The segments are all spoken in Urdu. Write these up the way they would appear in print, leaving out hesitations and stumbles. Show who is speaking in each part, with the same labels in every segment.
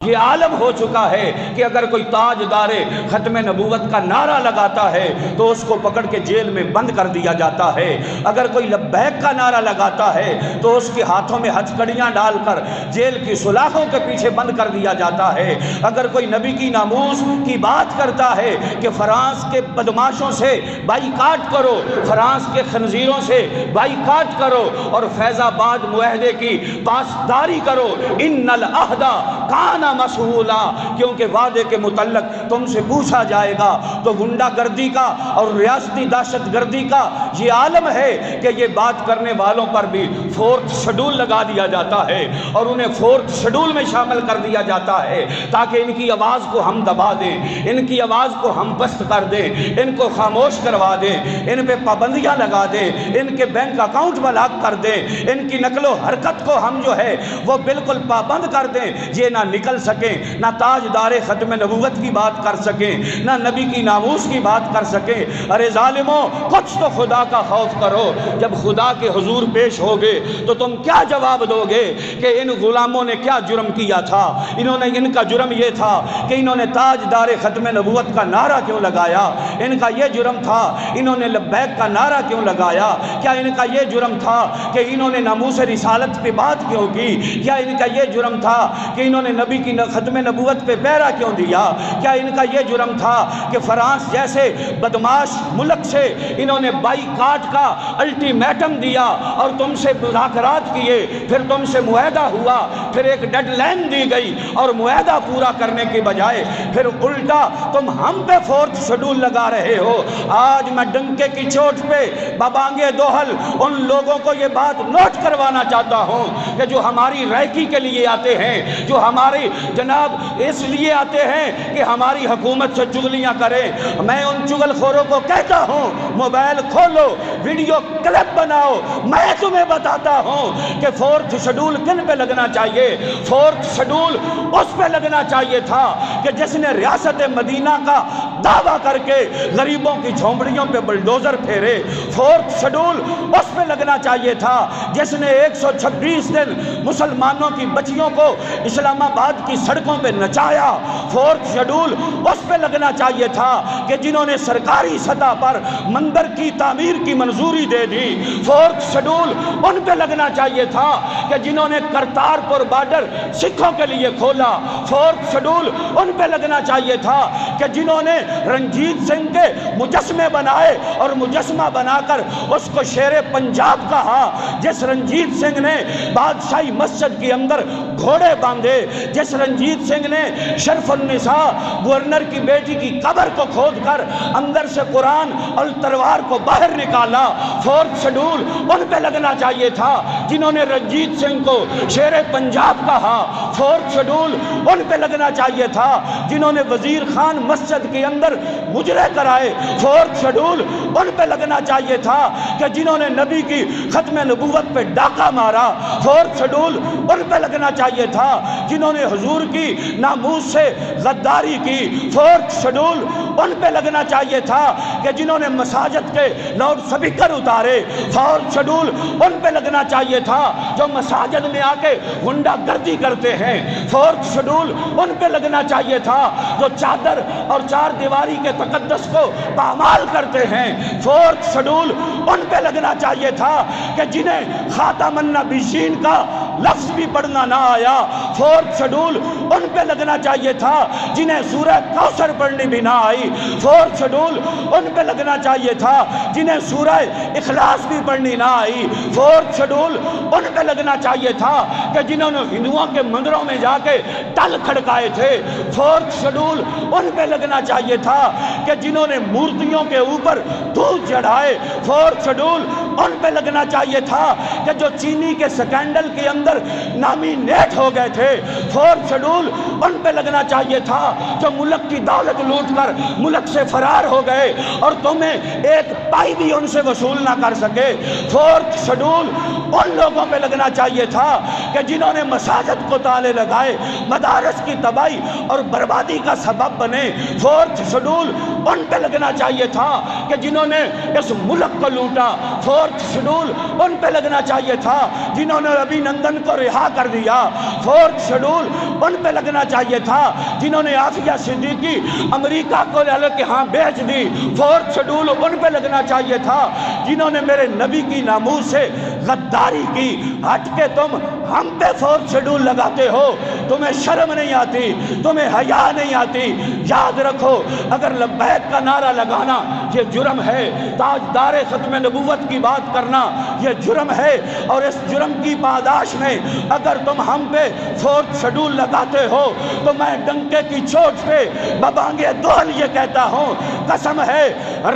Speaker 1: یہ عالم ہو چکا ہے کہ اگر کوئی تاجدار ختم نبوت کا نعرہ لگاتا ہے تو اس کو پکڑ کے جیل میں بند کر دیا جاتا ہے، اگر کوئی لبیک کا نعرہ لگاتا ہے تو اس کے ہاتھوں میں ہتھکڑیاں ڈال کر جیل کی سلاخوں کے پیچھے بند کر دیا جاتا ہے، اگر کوئی نبی کی ناموس کی بات کرتا ہے کہ فرانس کے بدماشوں سے بائیکاٹ کرو، فرانس کے خنزیروں سے بائیکاٹ کرو اور فیض آباد معاہدے کی پاسداری کرو، ان العہد کان مسئولا، کیونکہ وعدے کے متعلق تم سے پوچھا جائے گا، تو گنڈا گردی کا اور ریاستی دہشت گردی کا یہ عالم ہے کہ یہ بات کرنے والوں پر بھی فورتھ شیڈول لگا دیا جاتا ہے اور انہیں فورتھ شیڈول میں شامل کر دیا جاتا ہے تاکہ ان کی آواز کو ہم دبا دیں، ان کی آواز کو ہم پست کر دیں، ان کو خاموش کروا دیں، ان پہ پابندیاں لگا دیں، ان کے بینک اکاؤنٹ بلاک کر دیں، ان کی نقل و حرکت کو ہم جو ہے وہ بالکل پابند کر دیں، یہ نہ نکل سکیں، نہ تاجدار ختم نبوت کی بات کر سکیں، نہ نبی کی ناموس کی بات کر سکیں۔ ارے ظالموں، کچھ تو خدا کا خوف کرو، جب خدا کے حضور پیش ہوگے تو تم کیا جواب دو گے کہ ان غلاموں نے کیا جرم کیا تھا؟ ان کا جرم یہ تھا کہ انہوں نے تاجدار ختم نبوت کا نعرہ کیوں لگایا، ان کا یہ جرم تھا انہوں نے لبیک کا نعرہ کیوں لگایا، کیا ان کا یہ جرم تھا کہ انہوں نے ناموس رسالت پہ بات کیوں کی، کیا ان کا یہ جرم تھا کہ انہوں نے نبی کی ختم نبوت پہ بیرا کیوں دیا، کیا ان کا یہ جرم تھا کہ فرانس جیسے بدماش ملک سے انہوں نے بائیکاٹ کا الٹیمیٹم دیا اور تم سے مذاکرات کیے، پھر تم سے معاہدہ ہوا، پھر ایک ڈیڈ لائن دی گئی اور معاہدہ پورا کرنے کے بجائے پھر الٹا تم ہم پہ فورتھ شیڈول لگا رہے ہو۔ آج میں ڈنکے کی چوٹ پہ ببانگے دوہل ان لوگوں کو یہ بات نوٹ کروانا چاہتا ہوں کہ جو ہماری ریکی کے لیے آتے ہیں، جو ہماری جناب اس لیے آتے ہیں کہ ہماری حکومت سے چغلیاں کریں، میں ان چغل خوروں کو کہتا ہوں موبائل کھولو، ویڈیو کلپ بناؤ، میں تمہیں بتاتا ہوں کہ فورتھ شیڈول کن پہ لگنا چاہیے۔ فورتھ شیڈول اس پہ لگنا چاہیے تھا کہ جس نے ریاست مدینہ کا دعویٰ کر کے غریبوں کی جھونپڑیوں پہ بلڈوزر پھیرے، فورتھ شیڈول اس پہ لگنا چاہیے تھا جس نے 126 دن مسلمانوں کی بچیوں کو اسلام آباد کی سڑکوں پہ نچایا، فورتھ شیڈول اس پہ لگنا چاہیے تھا کہ جنہوں نے سرکاری سطح پر مندر کی تعمیر کی منظوری دے دی، فورتھ شیڈول ان پہ لگنا چاہیے تھا کہ جنہوں نے کرتارپور بارڈر سکھوں کے لیے کھولا، فورتھ شیڈول ان پہ لگنا چاہیے تھا کہ جنہوں نے رنجیت سنگھ کے مجسمے بنائے اور مجسمہ بنا کر اس کو شیر پنجاب کہا، جس رنجیت سنگھ نے بادشاہی مسجد کے اندر گھوڑے باندھے، جس رنجیت سنگھ نے شرف النساء گورنر کی بیٹی کی قبر کو کھود کر اندر سے قرآن اور تلوار کو باہر نکالا، فورتھ شیڈول ان پہ لگنا چاہیے تھا جنہوں نے رنجیت سنگھ کو شیر پنجاب کہا، فورتھ شیڈول ان پہ لگنا چاہیے تھا جنہوں نے وزیر خان مسجد کے اندر مجرے کرائے، فورتھ شیڈول ان پہ لگنا چاہیے تھا کہ جنہوں نے نبی کی ختم نبوت پہ ڈاکہ مارا، فورتھ شیڈول ان پہ لگنا چاہیے تھا جنہوں نے حضور کی ناموس سے غداری کی، فورتھ شیڈول ان پہ لگنا چاہیے تھا کہ جنہوں نے مساجد کے لاؤڈ سپیکر اتارے، فورتھ شیڈول ان پہ لگنا چاہیے تھا جو مساجد میں آ کے غنڈہ گردی کرتے ہیں، فورتھ شیڈول ان پہ لگنا چاہیے تھا جو چادر اور چار دیواری کے تقدس کو پامال کرتے ہیں، فورتھ شیڈول ان پہ لگنا چاہیے تھا کہ جنہیں خاتم النبیین کا لفظ بھی پڑھنا نہ آیا، فورتھ شیڈول ان پہ لگنا چاہیے تھا جنہیں سورہ کوثر پڑھنی بھی نہ آئی، فورتھ شیڈول ان پہ لگنا چاہیے تھا جنہیں سورہ اخلاص بھی پڑھنی نہ آئی، فورتھ شیڈول ان پہ لگنا چاہیے تھا کہ جنہوں نے ہندوؤں کے مندروں میں جا کے ٹل کھڑکائے تھے، فورتھ شیڈول ان پہ لگنا چاہیے تھا کہ جنہوں نے مورتیوں کے اوپر دودھ چڑھائے، فورتھ شیڈول ان پہ لگنا چاہیے تھا کہ جو چینی کے سکینڈل کے اندر نامینیٹ ہو گئے تھے، فورتھ شیڈول ان پہ لگنا چاہیے تھا جو ملک کی دولت لوٹ کر ملک سے فرار ہو گئے اور تمہیں ایک پائی بھی ان سے وصول نہ کر سکے، فورتھ شیڈول ان لوگوں پہ لگنا چاہیے تھا کہ جنہوں نے مساجد کو تالے لگائے، مدارس کی تباہی اور بربادی کا سبب بنے، فورتھ شیڈول ان پہ لگنا چاہیے تھا کہ جنہوں نے اس ملک کو لوٹا، فورتھ فورتھ شیڈول ان پہ لگنا چاہیے تھا جنہوں نے ابھی نندن کو رہا کر دیا، فورتھ شیڈول ان پہ لگنا چاہیے تھا جنہوں نے آفیہ صدیقی امریکہ کو لے کے ہاں بیچ دی، فورتھ شیڈول ان پہ لگنا چاہیے تھا جنہوں نے میرے نبی کی ناموس سے غداری کی۔ ہٹ کے تم ہم پہ فورتھ شیڈول لگاتے ہو، تمہیں شرم نہیں آتی، تمہیں حیا نہیں آتی۔ یاد رکھو اگر لبیک کا نعرہ لگانا یہ جرم ہے، تاجدار ختم نبوت کی بات کرنا یہ جرم ہے، اور اس جرم کی پاداش میں اگر تم ہم پہ فورتھ شیڈول لگاتے ہو تو میں ڈنکے کی چوٹ پہ ببانگے دول یہ کہتا ہوں، قسم ہے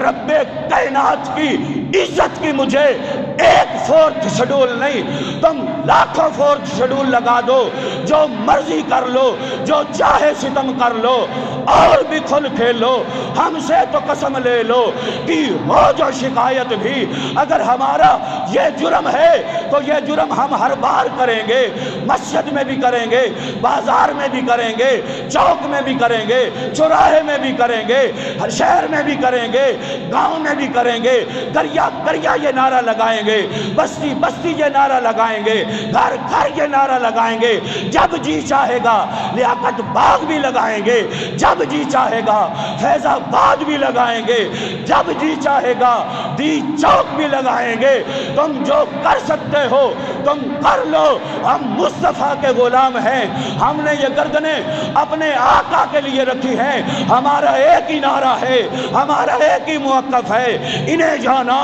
Speaker 1: رب کائنات کی عزت کی مجھے ایک فورتھ شیڈول نہیں، تم لاکھوں فورتھ شیڈول لگا دو، جو مرضی کر لو، جو چاہے ستم کر لو، اور بھی کھل کھیل لو، ہم سے تو قسم لے لو کہ ہو جو شکایت بھی اگر ہمارا یہ جرم ہے تو یہ جرم ہم ہر بار کریں گے، مسجد میں بھی کریں گے، بازار میں بھی کریں گے، چوک میں بھی کریں گے، چوراہے میں بھی کریں گے، ہر شہر میں بھی کریں گے، گاؤں میں بھی کریں گے، دریا دریا یہ نعرہ لگائیں گے، بستی بستی یہ نعرہ لگائیں گے، گھر گھر یہ نعرہ لگائیں گے، جب جی چاہے گا لیاقت باغ بھی لگائیں گے، جب جی چاہے گا فیض آباد بھی لگائیں گے، جب جی چاہے گا دی چوک بھی لگائیں گے، تم جو کر سکتے ہو تم کر لو، ہم مصطفیٰ کے غلام ہیں، ہم نے یہ گردنیں اپنے آقا کے لیے رکھی ہیں، ہمارا ایک ہی نعرہ ہے، ہمارا ایک ہی موقف ہے، انہیں جانا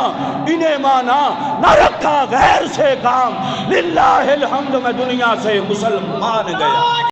Speaker 1: انہیں مانا، نہ رکھا غیر سے کام، للہ الحمد میں دنیا سے مسلمان گیا۔